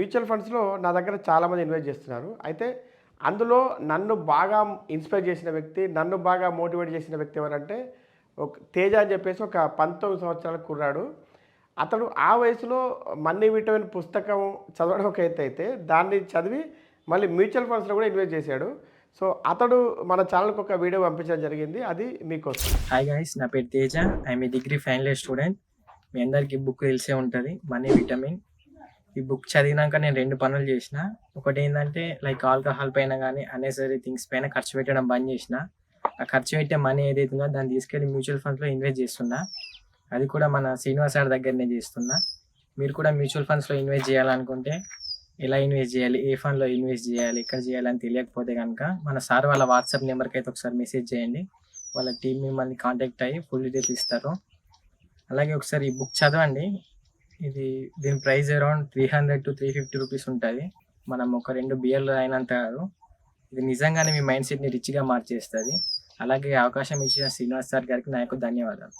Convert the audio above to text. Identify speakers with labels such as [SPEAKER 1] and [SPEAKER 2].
[SPEAKER 1] Mutual ఫండ్స్‌లో నా దగ్గర చాలామంది ఇన్వెస్ట్ చేస్తున్నారు. అయితే అందులో నన్ను బాగా ఇన్‌స్పైర్ చేసిన వ్యక్తి, నన్ను బాగా మోటివేట్ చేసిన వ్యక్తి ఎవరంటే తేజ అని చెప్పేసి ఒక 19 సంవత్సరాల కుర్రాడు. అతడు ఆ వయసులో 'మనీ విటమిన్' పుస్తకం చదవడం ఒక ఎత్తైతే, దాన్ని చదివి మళ్ళీ మ్యూచువల్ ఫండ్స్‌లో కూడా ఇన్వెస్ట్ చేశాడు. సో, అతడు మన ఛానెల్‌కి ఒక వీడియో పంపించడం జరిగింది. అది మీకోసం.
[SPEAKER 2] హాయ్ గైస్, నా పేరు Teja. I'm a degree final year student. మీ అందరికీ బుక్ తెలిసే ఉంటుంది, మనీ విటమిన్. ఈ బుక్ చదివినాక నేను 2 పనులు చేసిన. ఒకటి ఏంటంటే లైక్ ఆల్కహాల్ పైన కానీ అన్నెసరీ థింగ్స్ పైన ఖర్చు పెట్టడం బంద్ చేసిన. ఆ ఖర్చు పెట్టే మనీ ఏదైతే ఉందో దాన్ని తీసుకెళ్ళి మ్యూచువల్ ఫండ్స్లో ఇన్వెస్ట్ చేస్తున్నా. అది కూడా మన శ్రీనివాస్ సార్ దగ్గరనే చేస్తున్నా. మీరు కూడా మ్యూచువల్ ఫండ్స్లో ఇన్వెస్ట్ చేయాలనుకుంటే ఎలా ఇన్వెస్ట్ చేయాలి, ఏ ఫండ్లో ఇన్వెస్ట్ చేయాలి, ఎక్కడ చేయాలని తెలియకపోతే కనుక మన సార్ వాళ్ళ వాట్సాప్ నెంబర్కి అయితే ఒకసారి మెసేజ్ చేయండి. వాళ్ళ టీం మిమ్మల్ని కాంటాక్ట్ అయ్యి ఫుల్ డీటెయిల్స్ ఇస్తారు. అలాగే ఒకసారి ఈ బుక్ చదవండి. దీని ప్రైస్ అరౌండ్ 300 to 350 రూపీస్ ఉంటుంది. మనం ఒక 2 బియర్లు అయినంత కాదు. ఇది నిజంగానే మీ మైండ్ సెట్ని రిచ్గా మార్చేస్తుంది. అలాగే అవకాశం ఇచ్చిన శ్రీనివాస్ సార్ గారికి నా యొక్క ధన్యవాదాలు.